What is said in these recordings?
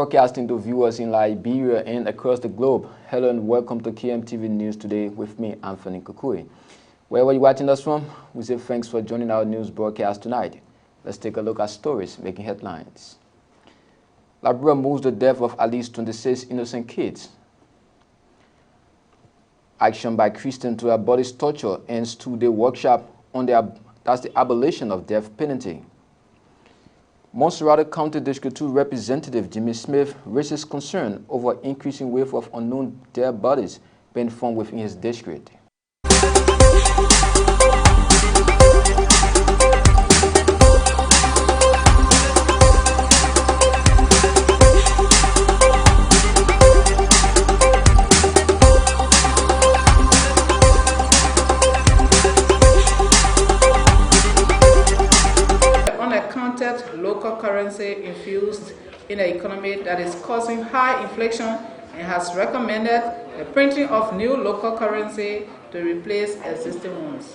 broadcasting to viewers in Liberia and across the globe. Hello and welcome to KMTV News Today with me, Anthony Kukui. Wherever you're watching us from, we say thanks for joining our news broadcast tonight. Let's take a look at stories making headlines. Liberia moves the death of at least 26 innocent kids. Action by Christians to abolish torture ends two-day workshop on the abolition of death penalty. Montserrat County District 2 Representative Jimmy Smith raises concern over increasing wave of unknown dead bodies being found within his district. Local currency infused in an economy that is causing high inflation and has recommended the printing of new local currency to replace existing ones.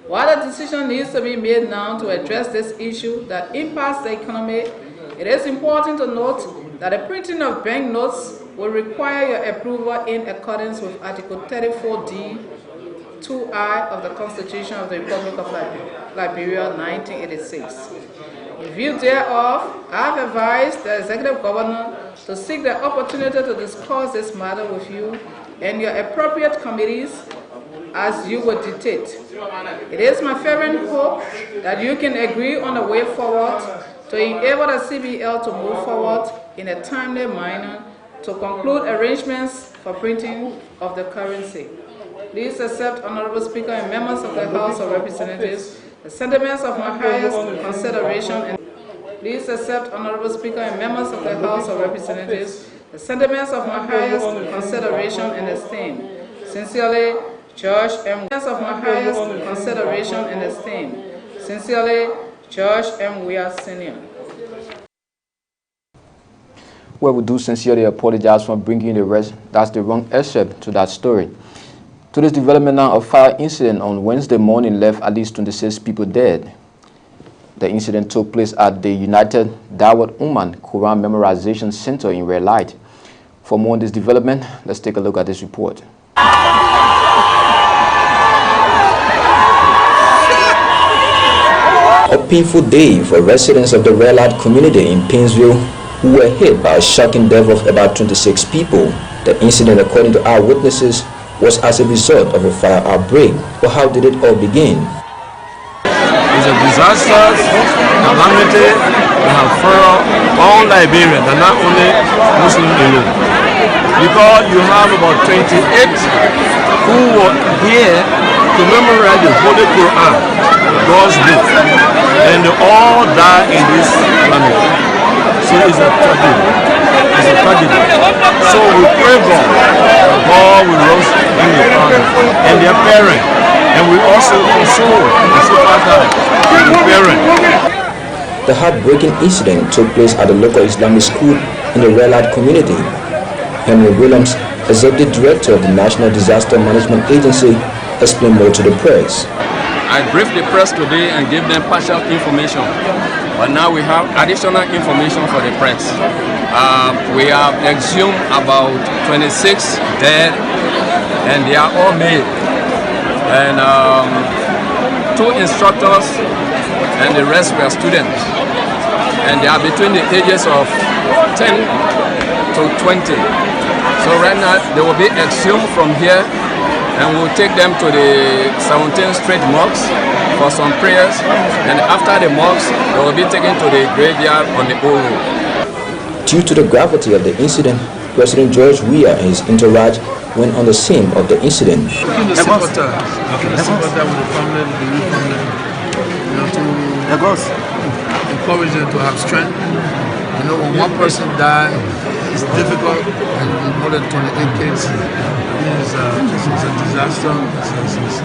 While a decision needs to be made now to address this issue that impacts the economy, it is important to note that the printing of banknotes will require your approval in accordance with Article 34D 2I of the Constitution of the Republic of Liberia, 1986. In view thereof, I have advised the Executive Governor to seek the opportunity to discuss this matter with you and your appropriate committees as you would dictate. It is my fervent hope that you can agree on a way forward to enable the CBL to move forward in a timely manner to conclude arrangements for printing of the currency. Please accept, Honorable Speaker and members of the House of Representatives, the sentiments of my highest consideration and please accept, Honorable Speaker and members of the House of Representatives, the sentiments of my highest consideration and esteem. Sincerely, George M. of my highest consideration and esteem. Sincerely, George M. Weah Sr. Well, we do sincerely apologize for bringing the wrong excerpt to that story. To this development now, a fire incident on Wednesday morning left at least 26 people dead. The incident took place at the United Dawud Uman Quran Memorization Center in Red Light. For more on this development, let's take a look at this report. A painful day for residents of the Red Light community in Painesville who were hit by a shocking death of about 26 people. The incident, according to eyewitnesses, was as a result of a fire outbreak. But how did it all begin? It's a disaster, calamity that have furrowed all Liberia, and not only Muslim alone. Because you have about 28 who were here to memorize the Holy Quran, God's book, and they all died in this calamity. So it's a tragedy. It's a tragedy. So we pray God will rest in the family and their parents. And we also console and sympathize with the parents. The heartbreaking incident took place at a local Islamic school in the Red Light community. Henry Williams, Executive Director of the National Disaster Management Agency, explained more to the press. I briefed the press today and gave them partial information, but now we have additional information for the press. We have exhumed about 26 dead, and they are all male. And 2 instructors and the rest were students. And they are between the ages of 10 to 20. So right now they will be exhumed from here and we'll take them to the 17th Street Mosque for some prayers. And after the mosque, they will be taken to the graveyard on the old road. Due to the gravity of the incident, President George Weah and his entourage went on the scene of the incident. The sympathize with the family, the bereaved family, to encourage them to have strength. You know, when one person dies, it's difficult, and more than 28 kids, it's a disaster,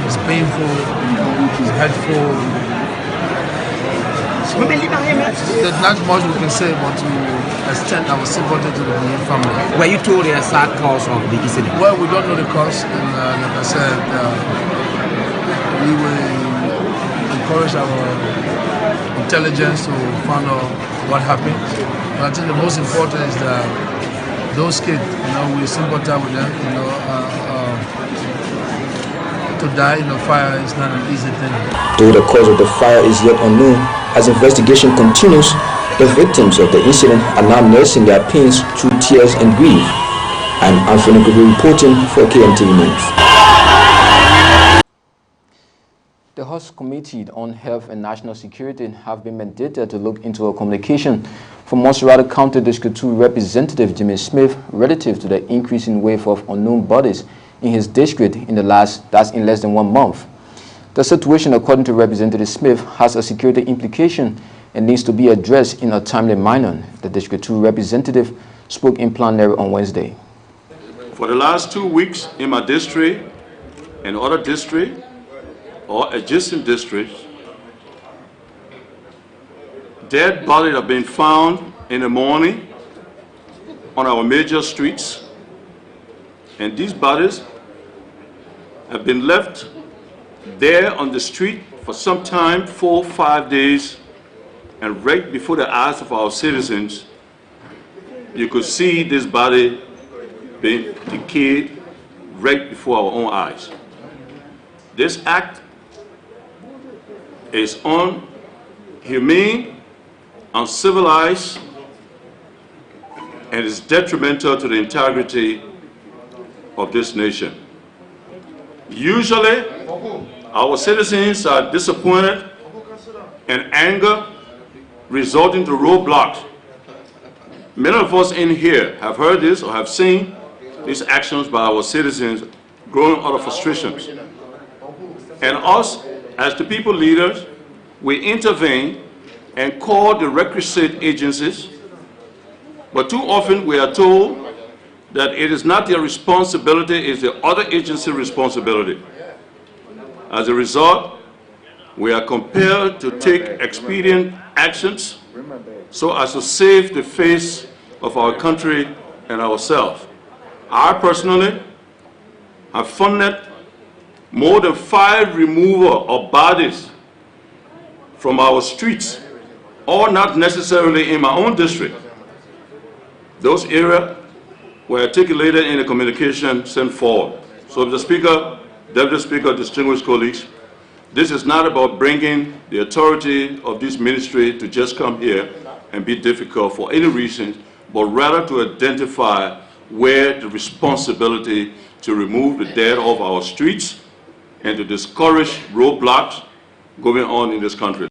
it's painful, it's hurtful. So, there's not much we can say but to extend our sympathy to the bereaved family. Were you told the exact cause of the incident? Well, we don't know the cause, and like I said, we will encourage our intelligence to find out what happened. But I think the most important is that those kids, we sympathize with them, to die in a fire is not an easy thing. Though the cause of the fire is yet unknown, as investigation continues, the victims of the incident are now nursing their pains through tears and grief. I'm Anthony Kubu reporting for KMTV News. The House Committee on Health and National Security have been mandated to look into a communication from Montserrat County District 2 Representative Jimmy Smith relative to the increasing wave of unknown bodies in his district that's in less than 1 month. The situation, according to Representative Smith, has a security implication and needs to be addressed in a timely manner. The District 2 representative spoke in plenary on Wednesday. For the last 2 weeks in my district and other districts or adjacent districts, dead bodies have been found in the morning on our major streets, and these bodies have been left there on the street for some time, 4 or 5 days, and right before the eyes of our citizens, you could see this body being decayed right before our own eyes. This act is inhumane, uncivilized, and is detrimental to the integrity of this nation. Usually, our citizens are disappointed and anger resulting to roadblocks. Many of us in here have heard this or have seen these actions by our citizens growing out of frustrations. And us, as the people leaders, we intervene and call the requisite agencies, but too often we are told that it is not their responsibility, it's the other agency's responsibility. As a result, we are compelled to take expedient actions so as to save the face of our country and ourselves. I personally have funded more than 5 removal of bodies from our streets, all not necessarily in my own district. Those areas were articulated in the communication sent forward. So Mr. Speaker, Deputy Speaker, distinguished colleagues, this is not about bringing the authority of this ministry to just come here and be difficult for any reason, but rather to identify where the responsibility to remove the dead off our streets and to discourage roadblocks going on in this country.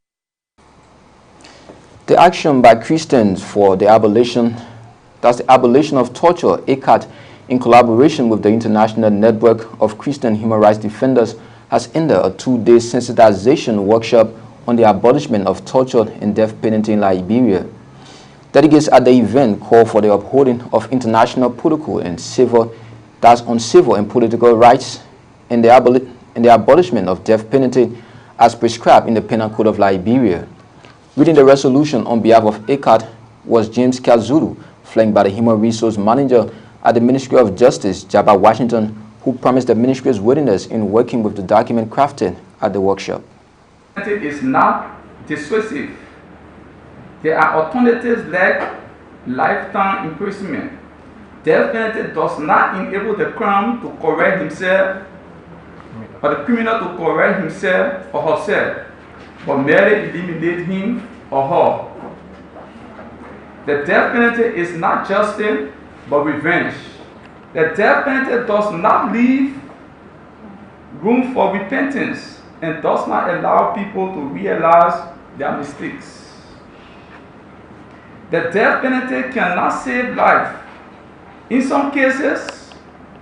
The action by Christians for the abolition of torture, ACAT, in collaboration with the International Network of Christian Human Rights Defenders, has ended a 2-day sensitization workshop on the abolishment of torture and death penalty in Liberia. Delegates at the event called for the upholding of international protocol and on civil and political rights and the abolishment of death penalty as prescribed in the Penal Code of Liberia. Reading the resolution on behalf of ACAT was James Kazulu, flanked by the Human Resource Manager at the Ministry of Justice, Jabba Washington, who promised the ministry's willingness in working with the document crafted at the workshop. It is not dissuasive. There are alternatives like lifetime imprisonment. Death penalty does not enable the crime to correct himself or the criminal to correct himself or herself, but merely eliminate him or her. The death penalty is not justice, but revenge. The death penalty does not leave room for repentance and does not allow people to realize their mistakes. The death penalty cannot save life. In some cases,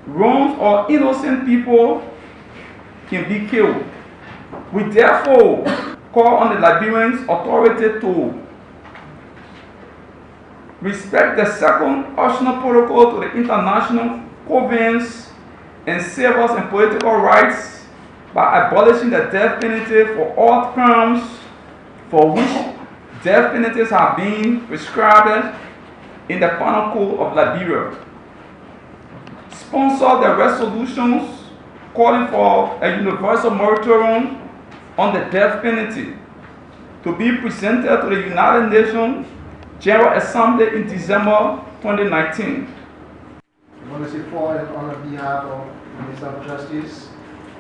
wrong or innocent people can be killed. We therefore call on the Liberian authority to respect the second optional protocol to the international covenants and civil and political rights by abolishing the death penalty for all crimes for which death penalties have been prescribed in the Penal Code of Liberia. Sponsor the resolutions calling for a universal moratorium on the death penalty to be presented to the United Nations General Assembly in December 2019. I want to say forward on behalf of the Minister of Justice,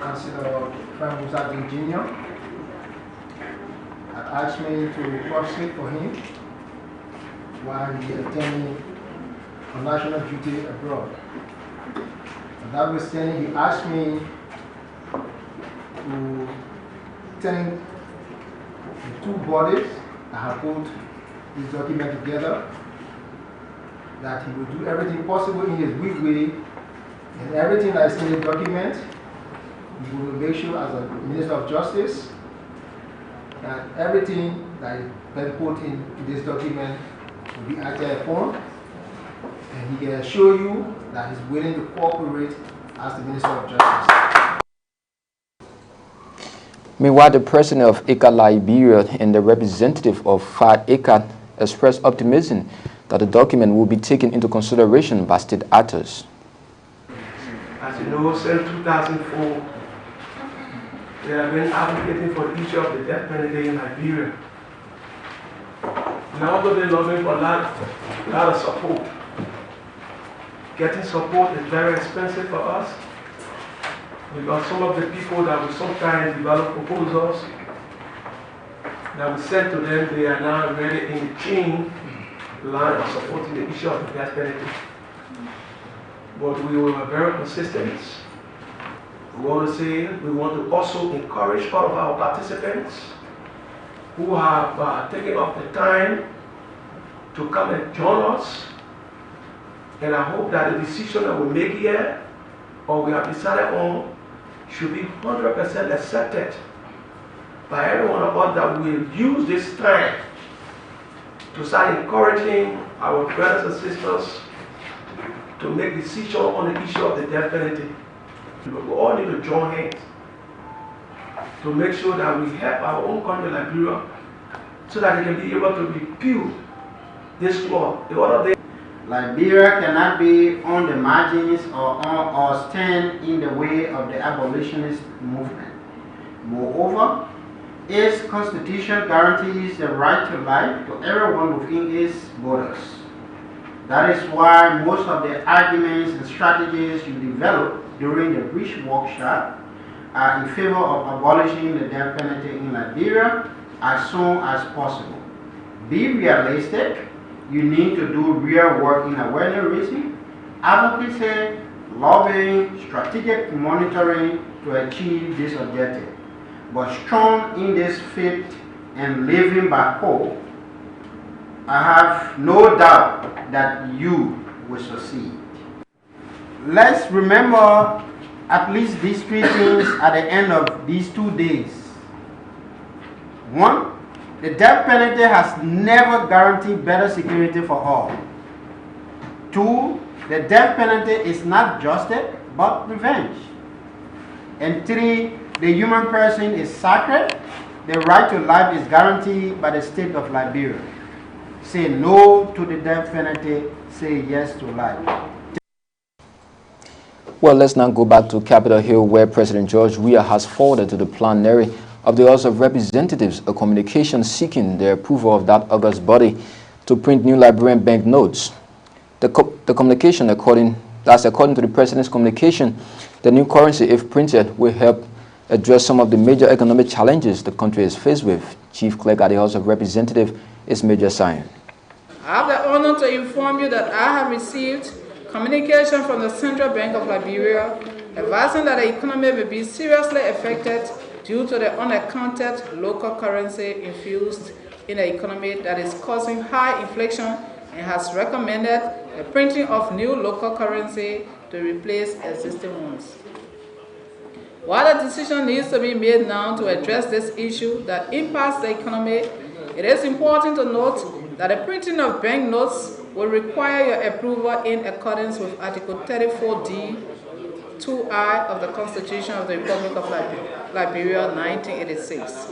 Councillor Frank Musagin Jr. had asked me to proceed for him while he attending on national duty abroad. And that was saying he asked me to thank the two bodies that have put this document together, that he will do everything possible in his weak way, and everything that is in the document, he will make sure as a Minister of Justice that everything that is been put in this document will be acted upon, and he can assure you that he's willing to cooperate as the Minister of Justice. Meanwhile, the president of ICAT Liberia and the representative of FAD ICAT expressed optimism that the document will be taken into consideration by state actors. As you know, since 2004, they have been advocating for the issue of the death penalty in Liberia. Now that they're looking for a lot of support. Getting support is very expensive for us, because some of the people that we sometimes develop proposals that we send to them, they are now already in the chain line of supporting the issue of the death penalty. But we were very consistent. We want to say we want to also encourage all of our participants who have taken up the time to come and join us. And I hope that the decision that we make here, or we have decided on, should be 100% accepted by every one of us, that we will use this time to start encouraging our brothers and sisters to make decisions on the issue of the death penalty. We all need to join hands to make sure that we help our own country, Liberia, so that they can be able to repeal this law. The other day, Liberia cannot be on the margins or stand in the way of the abolitionist movement. Moreover, its constitution guarantees the right to life to everyone within its borders. That is why most of the arguments and strategies you develop during the Bridge workshop are in favor of abolishing the death penalty in Liberia as soon as possible. Be realistic. You need to do real work in awareness raising, advocacy, lobbying, strategic monitoring to achieve this objective. But strong in this faith and living by hope, I have no doubt that you will succeed. Let's remember at least these three things at the end of these 2 days. 1, the death penalty has never guaranteed better security for all. 2, the death penalty is not justice but revenge. And 3, the human person is sacred. The right to life is guaranteed by the state of Liberia. Say no to the death penalty, say yes to life. Well, let's now go back to Capitol Hill, where President George Weah has forwarded to the plenary of the House of Representatives a communication seeking the approval of that august body to print new Liberian banknotes. The communication, according to the President's communication, the new currency, if printed, will help address some of the major economic challenges the country is faced with. Chief Clerk at the House of Representatives is Major Sion. I have the honor to inform you that I have received communication from the Central Bank of Liberia advising that the economy will be seriously affected due to the unaccounted local currency infused in the economy that is causing high inflation, and has recommended the printing of new local currency to replace existing ones. While a decision needs to be made now to address this issue that impacts the economy, it is important to note that the printing of banknotes will require your approval in accordance with Article 34D 2I of the Constitution of the Republic of Liberia, 1986.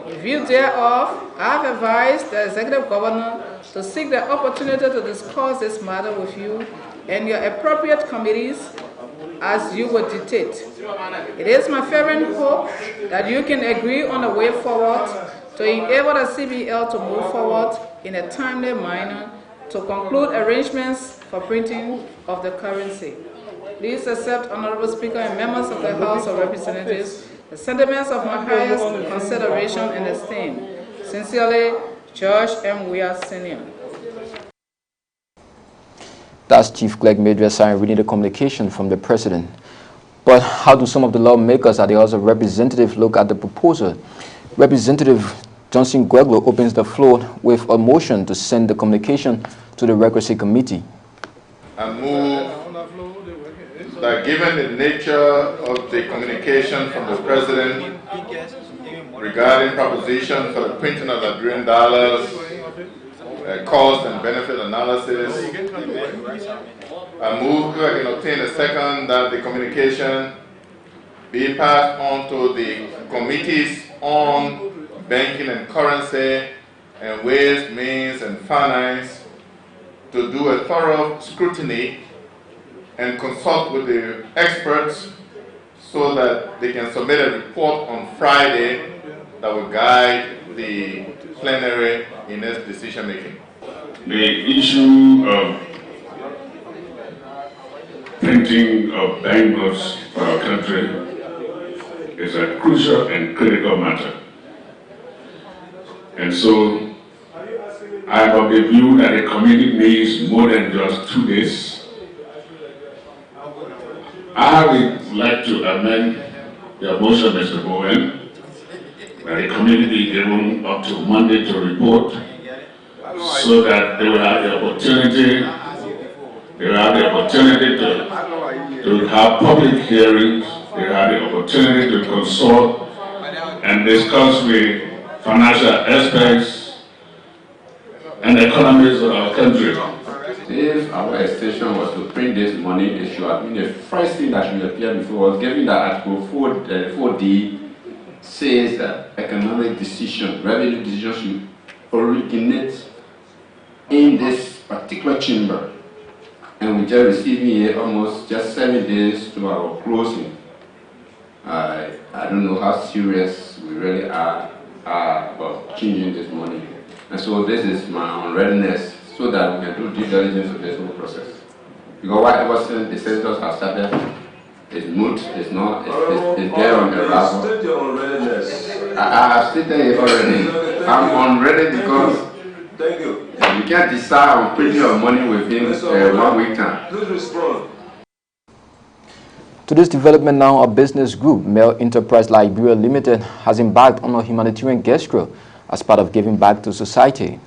In view thereof, I have advised the Executive Governor to seek the opportunity to discuss this matter with you and your appropriate committees as you would dictate. It is my fervent hope that you can agree on a way forward to enable the CBL to move forward in a timely manner to conclude arrangements for printing of the currency. Please accept, Honorable Speaker and members of the House of Representatives, the sentiments of my highest consideration and esteem. Sincerely, George M. Weah, Sr. That's Chief Clerk Major Sign reading the communication from the President. But how do some of the lawmakers at the House of Representatives look at the proposal? Representative Johnson Gueglo opens the floor with a motion to send the communication to the Requisite Committee. I move that given the nature of the communication from the President regarding proposition for the printing of Liberian dollars, cost and benefit analysis, I move I can obtain a second that the communication be passed on to the committees on banking and currency and ways, means and finance to do a thorough scrutiny and consult with the experts so that they can submit a report on Friday that will guide the plenary in its decision making. The issue of printing of banknotes for our country is a crucial and critical matter. And so I am of the view that the committee needs more than just 2 days. I would like to amend the motion, Mr. Bowen, that the committee be given up to Monday to report so that they will have the opportunity, to have public hearings, they will have the opportunity to consult and discuss with financial aspects and economies of our country. If our extension was to print this money, it should have been the first thing that should appear before us, given that Article 4D says that economic decision, revenue decision should originate in this particular chamber. And we just receiving here almost just 7 days to our closing. I don't know how serious we really are about changing this money. And so this is my unreadiness so that we can do due diligence of this whole process. Because whatever the senators have started is moot, it's not, it's there on the raffle. State your unreadiness. I have stated it already. I'm unready because Thank you. we can't decide on printing of money within 1 week time. Please respond. To this development now, a business group, Male Enterprise Liberia Limited, has embarked on a humanitarian gesture as part of giving back to society.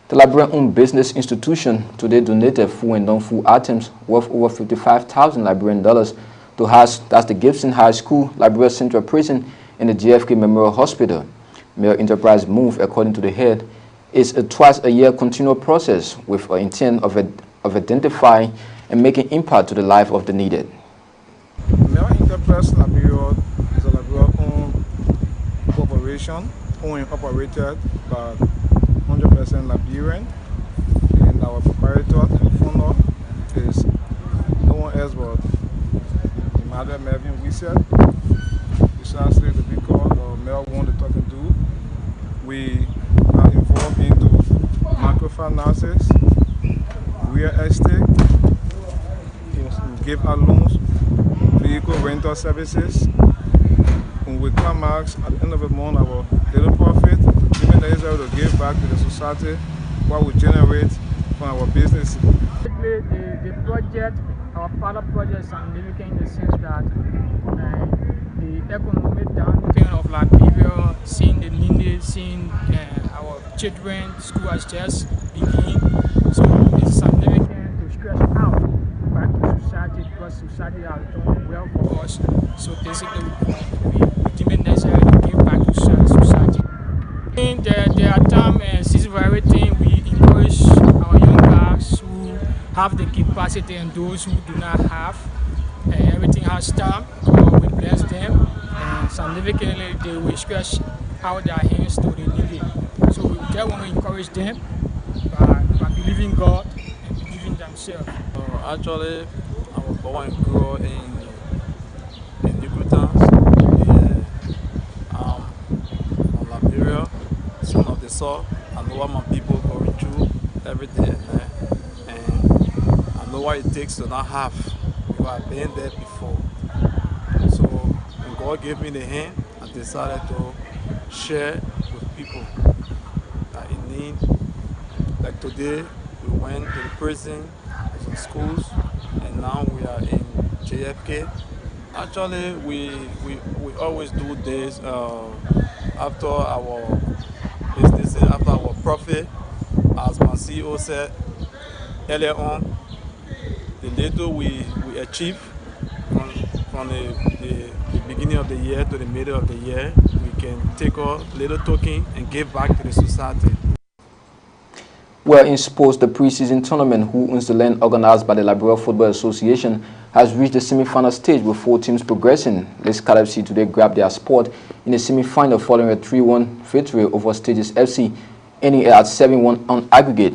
The Liberian-owned business institution today donated full and non-food items worth over $55,000 Liberian dollars to house, that's the Gibson High School, Liberia Central Prison, and the JFK Memorial Hospital. Male Enterprise move, according to the head, is a twice-a-year continual process with an intent of identifying and making impact to the life of the needed. Male Enterprise Liberia is a Liberia-owned corporation, owned and operated by 100% Liberian, and our proprietor and founder is no one else but Mother Melvin Wisset. Precisely to be called Mel One the Talking Do. We are involved into microfinances, real estate, we give our loans, vehicle rental services. When we come out at the end of the month, our little profit, even the able to give back to the society what we generate from our business. The project, our pilot project is significant in the sense that the economic downturn of Liberia, seeing the needy, seeing our children, school has just begun. So it's significant to stretch out back to society because society has done well for us. So basically, we deem it necessary to give back to society. There are times and seasons for everything. We encourage our young guys who have the capacity and those who do not have. Everything has time. We bless them, and significantly they will stretch out their hands to the needy. So we just want to encourage them by believing God and believing themselves. Actually, our born and grew up in Newtown, from Liberia, son of the South. I know what my people going through every day, and I know what it takes to not have, because I've been there before. So when God gave me the hand, I decided to share with people that in need. Like today, we went to the prison, some schools, and now we are in JFK. Actually, we always do this after our business, after our profit. As my CEO said earlier on, the little we achieve from the beginning of the year to the middle of the year, we can take a little token and give back to the society. Well, in sports, the preseason tournament, Who Owns the Land, organized by the Liberia Football Association, has reached the semi-final stage with 4 teams progressing. Les FC today grabbed their spot in the semi-final following a 3-1 victory over Stages FC, ending at 7-1 on aggregate.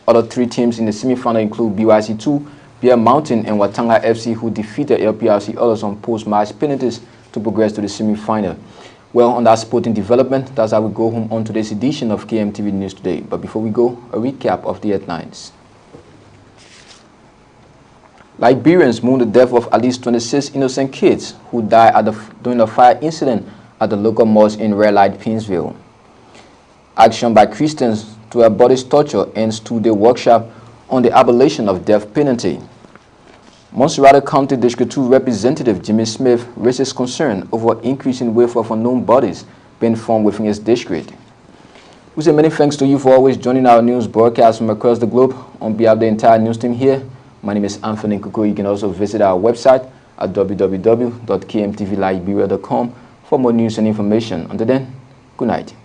Other 3 teams in the semi-final include BYC2, Bear Mountain, and Watanga FC, who defeated LPRC Others on post-match penalties to progress to the semi-final. Well, on that sporting development, that's how we go home on today's edition of KMTV News Today. But before we go, a recap of the headlines. Liberians mourn the death of at least 26 innocent kids who died during a fire incident at the local mosque in Red Light, Pinsville. Action by Christians to abolish torture ends 2-day workshop on the abolition of death penalty. Montserrat County District 2 Representative Jimmy Smith raises concern over increasing wave of unknown bodies being formed within his district. We say many thanks to you for always joining our news broadcast from across the globe. On behalf of the entire news team here, my name is Anthony Kuko. You can also visit our website at www.kmtvliberia.com for more news and information. Until then, good night.